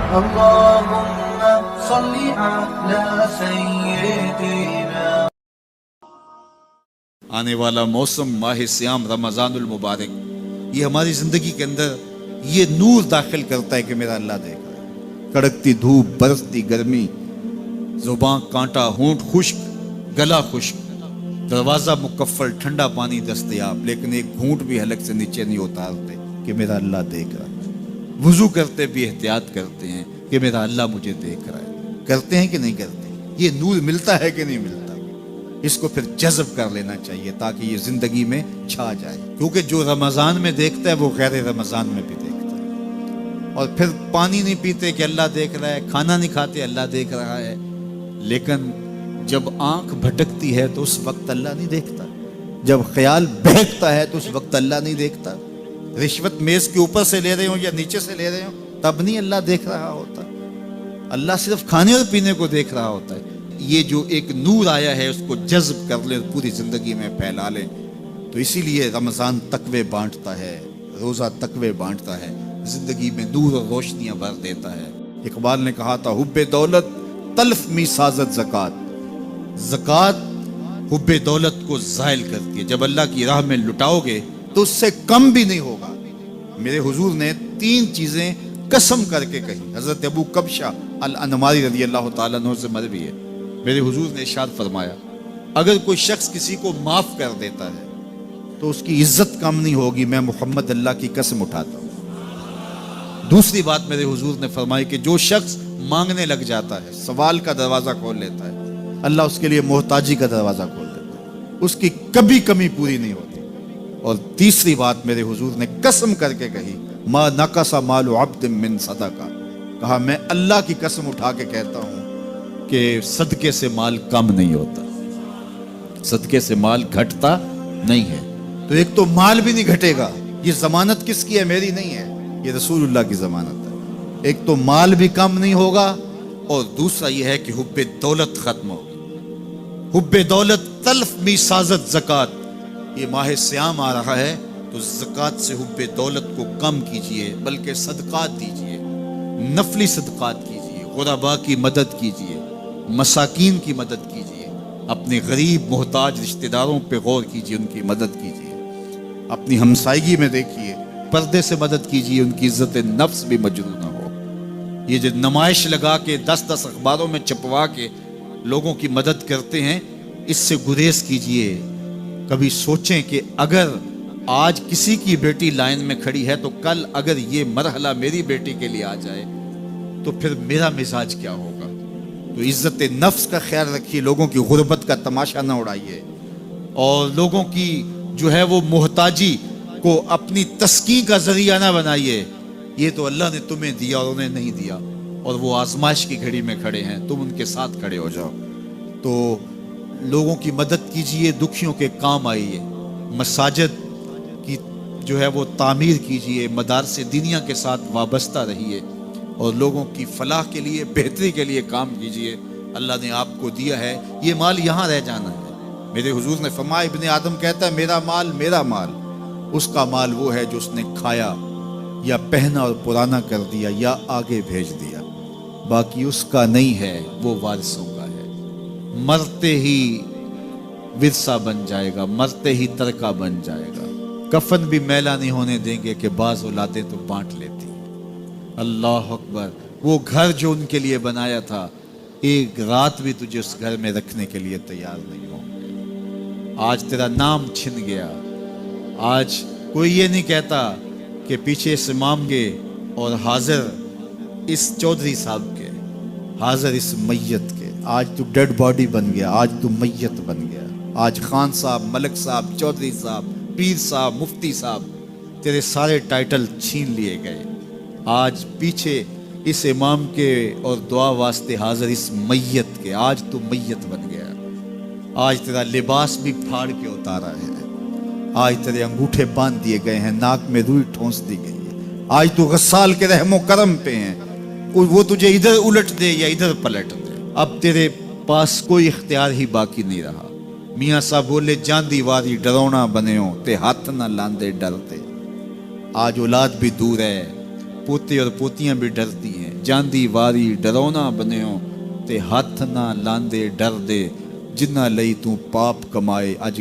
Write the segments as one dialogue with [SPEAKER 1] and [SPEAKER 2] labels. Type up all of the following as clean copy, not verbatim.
[SPEAKER 1] اللهم صل على سيدنا.
[SPEAKER 2] آنے والا موسم ماہ سیام رمضان المبارک یہ ہماری زندگی کے اندر یہ نور داخل کرتا ہے کہ میرا اللہ دیکھ رہا ہے. کڑکتی دھوپ، برستی گرمی، زباں کانٹا، ہونٹ خشک، گلا خشک، دروازہ مکفل، ٹھنڈا پانی دستیاب، لیکن ایک گھونٹ بھی حلق سے نیچے نہیں اتارتے کہ میرا اللہ دیکھ رہا ہے. وضو کرتے بھی احتیاط کرتے ہیں کہ میرا اللہ مجھے دیکھ رہا ہے. کرتے ہیں کہ نہیں کرتے؟ یہ نور ملتا ہے کہ نہیں ملتا؟ اس کو پھر جذب کر لینا چاہیے تاکہ یہ زندگی میں چھا جائے. کیونکہ جو رمضان میں دیکھتا ہے وہ غیر رمضان میں بھی دیکھتا ہے. اور پھر پانی نہیں پیتے کہ اللہ دیکھ رہا ہے، کھانا نہیں کھاتے اللہ دیکھ رہا ہے، لیکن جب آنکھ بھٹکتی ہے تو اس وقت اللہ نہیں دیکھتا. جب خیال بہکتا ہے تو اس وقت اللہ نہیں دیکھتا. رشوت میز کے اوپر سے لے رہے ہوں یا نیچے سے لے رہے ہوں تب نہیں اللہ دیکھ رہا ہوتا. اللہ صرف کھانے اور پینے کو دیکھ رہا ہوتا ہے. یہ جو ایک نور آیا ہے اس کو جذب کر لیں، پوری زندگی میں پھیلا لیں. تو اسی لیے رمضان تقوی بانٹتا ہے، روزہ تقوی بانٹتا ہے، زندگی میں نور اور روشنیاں بھر دیتا ہے. اقبال نے کہا تھا حب دولت تلف می سازت زکات. زکات حب دولت کو زائل کرتی ہے. جب اللہ کی راہ میں لٹاؤ گے تو اس سے کم بھی نہیں ہوگا. میرے حضور نے 3 چیزیں قسم کر کے کہی. حضرت ابو کبشہ الانماری رضی اللہ تعالیٰ عنہ سے مروی ہے. میرے حضور نے ارشاد فرمایا اگر کوئی شخص کسی کو معاف کر دیتا ہے تو اس کی عزت کم نہیں ہوگی، میں محمد اللہ کی قسم اٹھاتا ہوں. دوسری بات میرے حضور نے فرمائی کہ جو شخص مانگنے لگ جاتا ہے، سوال کا دروازہ کھول لیتا ہے، اللہ اس کے لیے محتاجی کا دروازہ کھول دیتا ہے، اس کی کبھی کمی پوری نہیں ہوتی. اور تیسری بات میرے حضور نے قسم کر کے کہی ما نقص مال عبد من صدقہ. کہا میں اللہ کی قسم اٹھا کے کہتا ہوں کہ صدقے سے مال کم نہیں ہوتا، صدقے سے مال گھٹتا نہیں ہے. تو ایک تو مال بھی نہیں گھٹے گا. یہ ضمانت کس کی ہے؟ میری نہیں ہے، یہ رسول اللہ کی ضمانت ہے. ایک تو مال بھی کم نہیں ہوگا اور دوسرا یہ ہے کہ حب دولت ختم ہوگی. حب دولت تلف می سازت زکات. یہ ماہ سیام آ رہا ہے تو زکات سے حب دولت کو کم کیجئے، بلکہ صدقات دیجئے، نفلی صدقات کیجئے، غرباء کی مدد کیجئے، مساکین کی مدد کیجئے، اپنے غریب محتاج رشتہ داروں پہ غور کیجئے، ان کی مدد کیجئے. اپنی ہمسائیگی میں دیکھیے، پردے سے مدد کیجئے، ان کی عزت نفس بھی مجروح نہ ہو. یہ جو نمائش لگا کے 10 اخباروں میں چھپوا کے لوگوں کی مدد کرتے ہیں، اس سے گریز کیجئے. کبھی سوچیں کہ اگر آج کسی کی بیٹی لائن میں کھڑی ہے تو کل اگر یہ مرحلہ میری بیٹی کے لیے آ جائے تو پھر میرا مزاج کیا ہوگا. تو عزت نفس کا خیال رکھیے، لوگوں کی غربت کا تماشا نہ اڑائیے، اور لوگوں کی جو ہے وہ محتاجی کو اپنی تسکین کا ذریعہ نہ بنائیے. یہ تو اللہ نے تمہیں دیا اور انہیں نہیں دیا، اور وہ آزمائش کی گھڑی میں کھڑے ہیں، تم ان کے ساتھ کھڑے ہو جاؤ. تو لوگوں کی مدد کیجئے، دکھیوں کے کام آئیے. مساجد کی جو ہے وہ تعمیر کیجئے، مدارس دینیا کے ساتھ وابستہ رہیے اور لوگوں کی فلاح کے لیے، بہتری کے لیے کام کیجئے. اللہ نے آپ کو دیا ہے، یہ مال یہاں رہ جانا ہے. میرے حضور نے فرمایا ابن آدم کہتا ہے میرا مال میرا مال. اس کا مال وہ ہے جو اس نے کھایا یا پہنا اور پرانا کر دیا یا آگے بھیج دیا. باقی اس کا نہیں ہے، وہ وارثوں کا ہے. مرتے ہی ورثہ بن جائے گا، مرتے ہی ترکہ بن جائے گا. کفن بھی میلا نہیں ہونے دیں گے کہ بعض اولادیں تو بانٹ لیتی. اللہ اکبر. وہ گھر جو ان کے لیے بنایا تھا، ایک رات بھی تجھے اس گھر میں رکھنے کے لیے تیار نہیں ہوں گے. آج تیرا نام چھن گیا. آج کوئی یہ نہیں کہتا کہ پیچھے اس امام کے اور حاضر اس چودھری صاحب کے، حاضر اس میت کے. آج تو ڈیڈ باڈی بن گیا، آج تو میت بن گیا. آج خان صاحب، ملک صاحب، چودھری صاحب، پیر صاحب، مفتی صاحب، تیرے سارے ٹائٹل چھین لیے گئے. آج پیچھے اس امام کے اور دعا واسطے حاضر اس میت کے. آج تو میت بن گیا. آج تیرا لباس بھی پھاڑ کے اتارا ہے. آج تیرے انگوٹھے باندھ دیے گئے ہیں، ناک میں روئی ٹھونس دی گئی ہے. آج تو غسال کے رحم و کرم پہ ہیں، وہ تجھے ادھر الٹ دے یا ادھر پلٹ دے. اب تیرے پاس کوئی اختیار ہی باقی نہیں رہا. میاں صاحب بولے جان دیواری ڈرونا بنے ہو تے ہاتھ نہ لاندے ڈرتے. آج اولاد بھی دور ہے، پوتے اور پوتیاں بھی ڈرتی ہیں. ਜਾਂਦੀ ਵਾਰੀ ਡਰਾਉਣਾ ਬਣਿਓ ਤੇ ਹੱਥ ਨਾ ਲਾਂਦੇ ਡਰਦੇ ਜਿਨ੍ਹਾਂ ਲਈ ਤੂੰ ਪਾਪ ਕਮਾਏ ਅੱਜ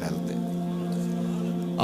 [SPEAKER 2] ਕਰਦੇ।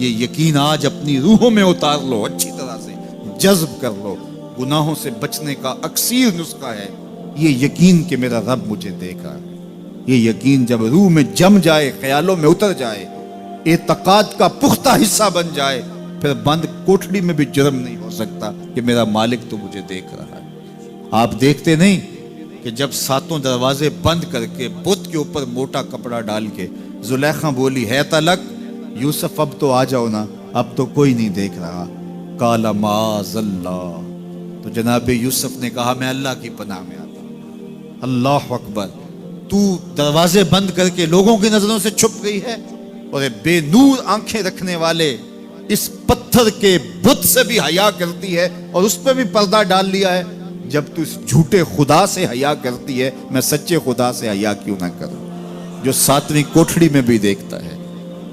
[SPEAKER 2] یہ یقین آج اپنی روحوں میں اتار لو، اچھی طرح سے جذب کر لو۔ گناہوں سے بچنے کا اکثیر نسخہ ہے یہ یقین کہ میرا رب مجھے دیکھ رہا ہے۔ یہ یقین جب روح میں جم جائے، خیالوں میں اتر جائے، اعتقاد کا پختہ حصہ بن جائے، پھر بند کوٹڑی میں بھی جرم نہیں ہو سکتا کہ میرا مالک تو مجھے دیکھ رہا ہے۔ آپ دیکھتے نہیں کہ جب ساتوں دروازے بند کر کے بت کے اوپر موٹا کپڑا ڈال کے زلیخا بولی ہے تلک، یوسف اب تو آ جاؤ نا، اب تو کوئی نہیں دیکھ رہا۔ قال معاذ اللہ، تو جناب یوسف نے کہا میں اللہ کی پناہ میں آتا ہوں۔ اللہ اکبر، تو دروازے بند کر کے لوگوں کی نظروں سے چھپ گئی ہے، اور بے نور آنکھیں رکھنے والے اس پتھر کے بت سے بھی حیا کرتی ہے اور اس پہ بھی پردہ ڈال لیا ہے۔ جب تو اس جھوٹے خدا سے حیا کرتی ہے، میں سچے خدا سے حیا کیوں نہ کروں جو ساتویں کوٹھڑی میں بھی دیکھتا ہے۔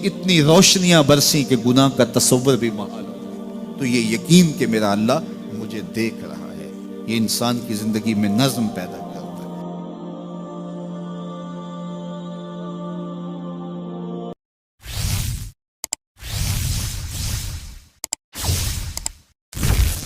[SPEAKER 2] اتنی روشنیاں برسی کہ گناہ کا تصور بھی محال ہو۔ تو یہ یقین کہ میرا اللہ مجھے دیکھ رہا ہے، یہ انسان کی زندگی میں نظم پیدا